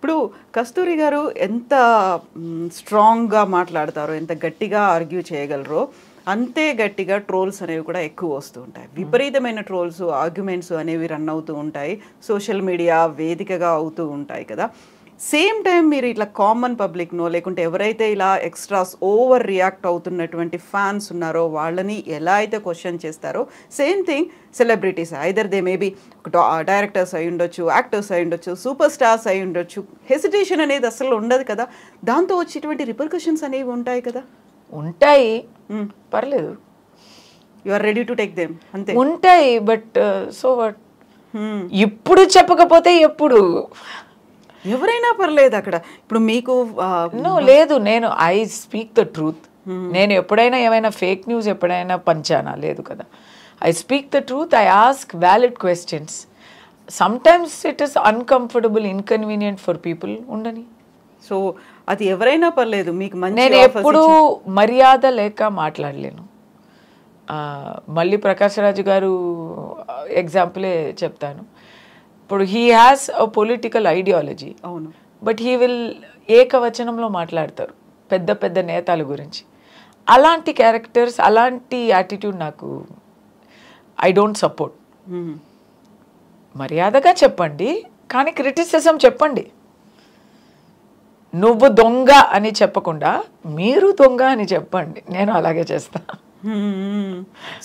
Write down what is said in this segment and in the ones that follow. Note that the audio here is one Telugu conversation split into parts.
ఇప్పుడు కస్తూరి గారు ఎంత స్ట్రాంగ్గా మాట్లాడతారో, ఎంత గట్టిగా ఆర్గ్యూ చేయగలరో, అంతే గట్టిగా ట్రోల్స్ అనేవి కూడా ఎక్కువ వస్తూ ఉంటాయి. విపరీతమైన ట్రోల్స్, ఆర్గ్యుమెంట్స్ అనేవి రన్ అవుతూ ఉంటాయి. సోషల్ మీడియా వేదికగా అవుతూ ఉంటాయి కదా. సేమ్ టైం మీరు ఇట్లా కామన్ పబ్లిక్నో లేకుంటే ఎవరైతే ఇలా ఎక్స్ట్రాస్ ఓవర్ రియాక్ట్ అవుతున్నటువంటి ఫ్యాన్స్ ఉన్నారో వాళ్ళని ఎలా అయితే క్వశ్చన్ చేస్తారో, same thing celebrities either they maybe directors అయి ఉండొచ్చు, యాక్టర్స్ అయి ఉండొచ్చు, సూపర్ స్టార్స్ అయి ఉండొచ్చు. హెసిటేషన్ అనేది అసలు ఉండదు కదా. దాంతో వచ్చేటువంటి రిపర్కషన్స్ అనేవి ఉంటాయి కదా. ఉంటాయి, పర్లేదు, you are ready to take them అంతే. ఉంటాయి, బట్ సో వాట్, ఇప్పుడు చెప్పకపోతే ఎప్పుడు ఎవరైనా పర్లేదు అక్కడ. ఇప్పుడు మీకు లేదు, నేను ఐ స్పీక్ ద ట్రూత్. నేను ఎప్పుడైనా ఏమైనా ఫేక్ న్యూస్ ఎప్పుడైనా పంచానా? లేదు కదా. I speak the truth, I ask valid questions. Sometimes it is uncomfortable, inconvenient for people, ఉండని. సో అది ఎవరైనా పర్లేదు, మీకు నేను ఎప్పుడు మర్యాద లేక మాట్లాడలేను. మళ్ళీ ప్రకాష్ రాజు గారు ఎగ్జాంపులే చెప్తాను. ఇప్పుడు he has a political ideology, అవును, బట్ హీ విల్ ఏకవచనంలో మాట్లాడతారు పెద్ద పెద్ద నేతల గురించి. అలాంటి క్యారెక్టర్స్, అలాంటి యాటిట్యూడ్ నాకు ఐ డోంట్ సపోర్ట్. మర్యాదగా చెప్పండి, కానీ క్రిటిసిజం చెప్పండి. నువ్వు దొంగ అని చెప్పకుండా మీరు దొంగ అని చెప్పండి, నేను అలాగే చేస్తాను.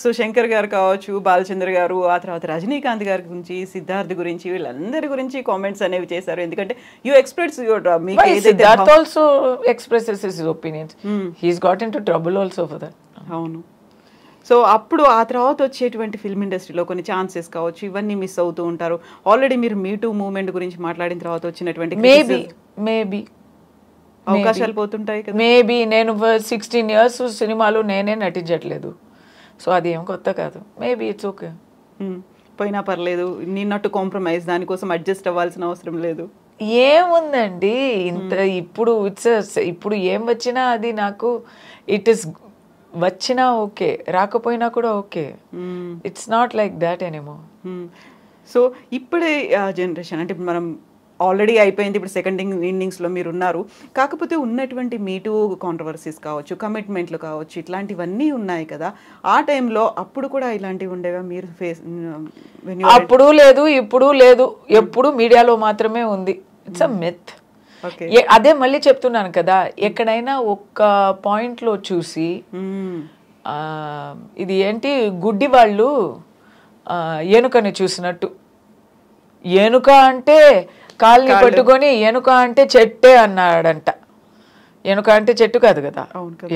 సో శంకర్ గారు కావచ్చు, బాలచంద్ర గారు, ఆ తర్వాత రజనీకాంత్ గారి గురించి, సిద్ధార్థ్ గురించి, వీళ్ళందరి గురించి కామెంట్స్ అనేవి చేశారు. ఎందుకంటే you express your Siddharth also expresses his opinions. He's got into trouble also for that. అవును. సో అప్పుడు ఆ తర్వాత వచ్చేటువంటి ఫిల్మ్ ఇండస్ట్రీలో కొన్ని ఛాన్సెస్ కావచ్చు, ఇవన్నీ మిస్ అవుతూ ఉంటారు. ఆల్రెడీ మీరు మీ టూ మూవ్మెంట్ గురించి మాట్లాడిన తర్వాత వచ్చినటువంటి మేబీ అవకాశాలు పోతుంటాయి కదా. మేబీ నేను 16 years సినిమాలు నేనే నటించట్లేదు, సో అది ఏం కొత్త కాదు. మేబీ ఇట్స్ ఓకే, పోయినా పర్లేదు, నిన్నట్టు కాంప్రమైజ్, దానికోసం అడ్జస్ట్ అవ్వాల్సిన అవసరం లేదు. ఏముందండి ఇంత. ఇప్పుడు ఏం వచ్చినా అది నాకు ఇట్ ఇస్, వచ్చినా ఓకే, రాకపోయినా కూడా okay. It's not like that anymore. So ఇప్పుడే జనరేషన్ అంటే మనం ఆల్రెడీ అయిపోయింది, ఇప్పుడు సెకండ్ ఇన్నింగ్స్లో మీరు ఉన్నారు. కాకపోతే ఉన్నటువంటి మీటూ కాంట్రవర్సీస్ కావచ్చు, కమిట్మెంట్లు కావచ్చు, ఇట్లాంటివన్నీ ఉన్నాయి కదా. ఆ టైంలో అప్పుడు కూడా ఇలాంటివి ఉండేవా మీరు ఫేస్? అప్పుడు లేదు, ఇప్పుడు లేదు, ఎప్పుడు మీడియాలో మాత్రమే ఉంది. It's a myth. అదే మళ్ళీ చెప్తున్నాను కదా, ఎక్కడైనా ఒక్క పాయింట్లో చూసి ఇది ఏంటి గుడ్డి వాళ్ళు ఏనుకని చూసినట్టు, ఏనుక అంటే కాల్ని పట్టుకొని ఏనుక అంటే చెట్టే అన్నాడంట. ఏనుక అంటే చెట్టు కాదు కదా,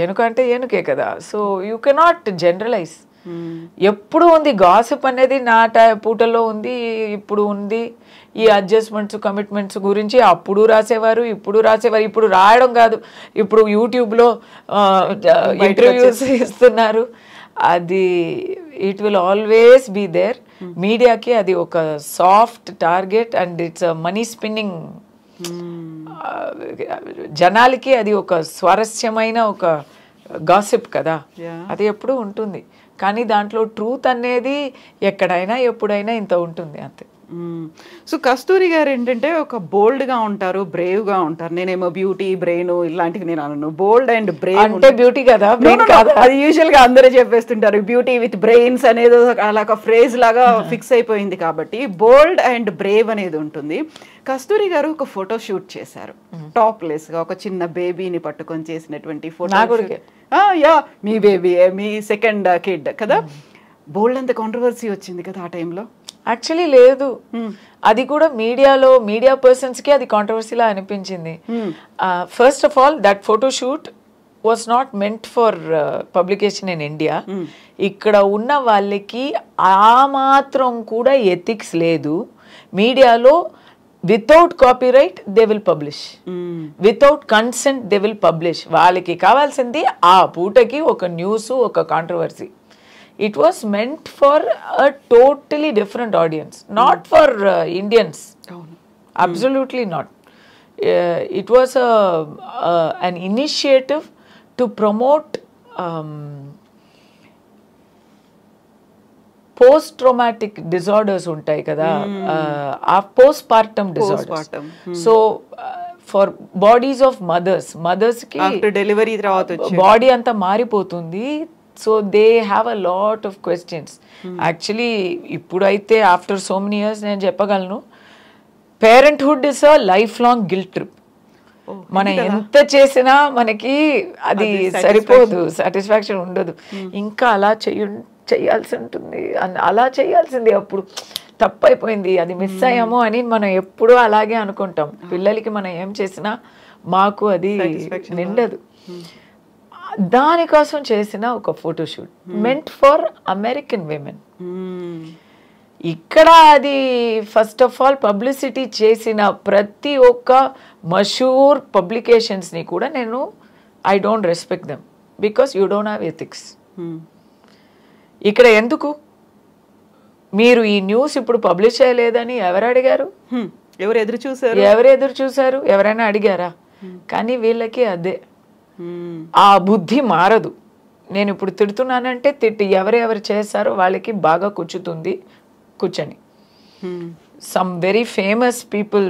ఏనుక అంటే ఏనుకే కదా. So you cannot generalise. ఎప్పుడు ఉంది గాసిప్ అనేది, నా పూటల్లో ఉంది, ఇప్పుడు ఉంది. ఈ అడ్జస్ట్మెంట్స్, కమిట్మెంట్స్ గురించి అప్పుడు రాసేవారు, ఇప్పుడు రాసేవారు. ఇప్పుడు రాయడం కాదు, ఇప్పుడు యూట్యూబ్లో ఇంటర్వ్యూస్ ఇస్తున్నారు. అది it will always be there. మీడియాకి అది ఒక soft target and it's money spinning. జనాలకి అది ఒక స్వారస్యమైన ఒక గాసిప్ కదా, అది ఎప్పుడు ఉంటుంది. కానీ దాంట్లో ట్రూత్ అనేది ఎక్కడైనా ఎప్పుడైనా ఇంత ఉంటుంది అంతే. సో కస్తూరి గారు ఏంటంటే ఒక బోల్డ్గా ఉంటారు, బ్రేవ్గా ఉంటారు. నేనేమో బ్యూటీ, బ్రెయిన్ ఇలాంటివి నేను అనను. బోల్డ్ అండ్ బ్రేవ్ అంటే బ్యూటీ కదా, బ్రెయిన్ కాదు. అది యూజువల్గా అందరూ చెప్పేస్తుంటారు, బ్యూటీ విత్ బ్రెయిన్స్ అనేది అలా ఒక ఫ్రేజ్ లాగా ఫిక్స్ అయిపోయింది. కాబట్టి బోల్డ్ అండ్ బ్రేవ్ అనేది ఉంటుంది. కస్తూరి గారు ఒక ఫోటో షూట్ చేశారు టాప్ లెస్ గా, ఒక చిన్న బేబీని పట్టుకొని చేసినటువంటి ఫోటో. యా, మీ బేబీ, మీ సెకండ్ కిడ్ కదా. బోల్డ్ అంత కాంట్రవర్సీ వచ్చింది కదా ఆ టైంలో. యాక్చువల్లీ లేదు, అది కూడా మీడియాలో, మీడియా పర్సన్స్కి అది కాంట్రవర్సీలా అనిపించింది. First of all that photo shoot was not meant for publication in India. ఇక్కడ ఉన్న వాళ్ళకి ఆ మాత్రం కూడా ఎథిక్స్ లేదు. మీడియాలో without copyright they will publish, without consent they will publish. వాళ్ళకి కావాల్సింది ఆ పూటకి ఒక న్యూస్, ఒక controversy. It was meant for a totally different audience, not for Indians. Absolutely not. It was an initiative to promote post-traumatic disorders ఉంటాయి కదా, ఆ postpartum disorders. So for bodies of మదర్స్కి ఆఫ్టర్ డెలివరీ తర్వాత వచ్చి బాడీ అంతా మారిపోతుంది. So they have a lot of questions. Actually ఇప్పుడైతే ఆఫ్టర్ సో మెనీ ఇయర్స్ నేను చెప్పగలను, parenthood is a lifelong guilt trip. మనం ఎంత చేసినా మనకి అది సరిపోదు, సాటిస్ఫాక్షన్ ఉండదు. ఇంకా అలా చేయాల్సి ఉంటుంది, అలా చేయాల్సింది, అప్పుడు తప్పు అయిపోయింది, అది మిస్ అయ్యాము అని మనం ఎప్పుడూ అలాగే అనుకుంటాం. పిల్లలకి మనం ఏం చేసినా మాకు అది నిండదు. దానికోసం చేసిన ఒక photoshoot meant for American women. ఇక్కడ అది ఫస్ట్ ఆఫ్ ఆల్ పబ్లిసిటీ చేసిన ప్రతి ఒక్క మషూర్ పబ్లికేషన్స్ని కూడా నేను I don't respect them because you don't have ethics. ఇక్కడ ఎందుకు మీరు ఈ న్యూస్ ఇప్పుడు పబ్లిష్ చేయలేదని ఎవరు అడిగారు? ఎవరు ఎదురు చూసారు? ఎవరైనా అడిగారా? కానీ వీళ్ళకి అదే ఆ బుద్ధి మారదు. నేను ఇప్పుడు తిడుతున్నానంటే తిట్టి ఎవరెవరు చేశారో వాళ్ళకి బాగా కూర్చుతుంది, కూర్చొని. Some very famous people,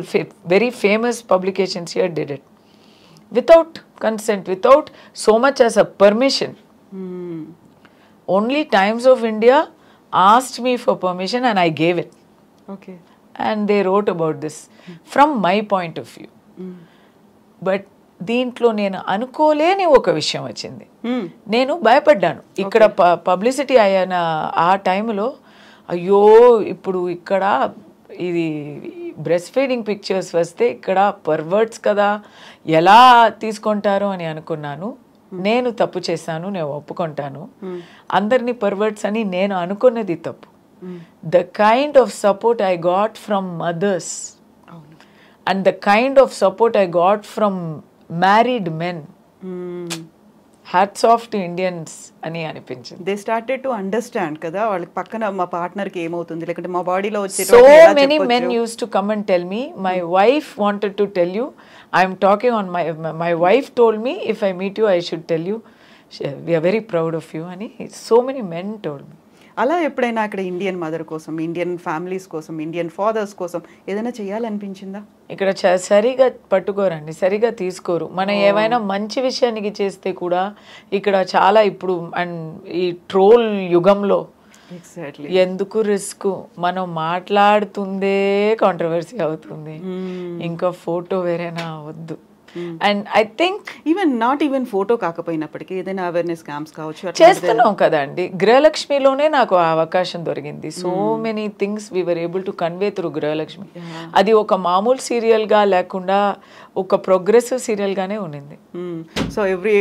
very famous publications here did it without consent, without so much as a permission. Only times of India asked me for permission and I gave it. Okay. And they wrote about this from my point of view. But దీంట్లో నేను అనుకోలేని ఒక విషయం వచ్చింది. నేను భయపడ్డాను. ఇక్కడ పబ్లిసిటీ అయిన ఆ టైంలో అయ్యో ఇప్పుడు ఇక్కడ ఇది బ్రెస్ట్ ఫీడింగ్ పిక్చర్స్ వస్తే ఇక్కడ పర్వర్ట్స్ కదా, ఎలా తీసుకుంటారు అని అనుకున్నాను. నేను తప్పు చేశాను, నేను ఒప్పుకుంటాను. అందరినీ పర్వర్ట్స్ అని నేను అనుకున్నది తప్పు. The kind of support I got from mothers and the kind of support I got from married men, hats off to Indians అని అనిపించింది. దే స్టార్టెడ్ టు అండర్స్టాండ్ కదా, వాళ్ళకి పక్కన మా పార్ట్నర్కి ఏమవుతుంది, లేకుంటే మా బాడీలో వచ్చే so many men use to come and tell me, my wife wanted to tell you, I'm talking on my wife told me if I meet you I should tell you we are very proud of you ani so many men told me. అలా ఎప్పుడైనా అక్కడ ఇండియన్ మదర్ కోసం, ఇండియన్ ఫ్యామిలీస్ కోసం, ఇండియన్ ఫాదర్స్ కోసం ఏదైనా చేయాలనిపించిందా? ఇక్కడ సరిగా పట్టుకోరండి, సరిగా తీసుకోరు. మనం ఏమైనా మంచి విషయానికి చేస్తే కూడా ఇక్కడ చాలా ఇప్పుడు అండ్ ఈ ట్రోల్ యుగంలో ఎందుకు రిస్క్, మనం మాట్లాడుతుందే కాంట్రవర్సీ అవుతుంది, ఇంకా ఫోటో వేరేనా వద్దు. And I think not even photo కాకపోయినప్పటికీ ఏదైనా అవేర్నెస్ క్యాంప్స్ కావచ్చు చేస్తున్నాం కదండి. గృహలక్ష్మిలోనే నాకు ఆ అవకాశం దొరికింది. So many things we were able to convey through Gruhalakshmi. అది ఒక మామూలు సీరియల్గా లేకుండా ఒక ప్రోగ్రెసివ్ సీరియల్గానే ఉన్నింది. సో ఎవ్రీ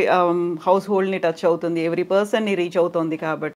హౌస్ హోల్డ్ని టచ్ అవుతుంది, ఎవ్రీ పర్సన్ని రీచ్ అవుతుంది కాబట్టి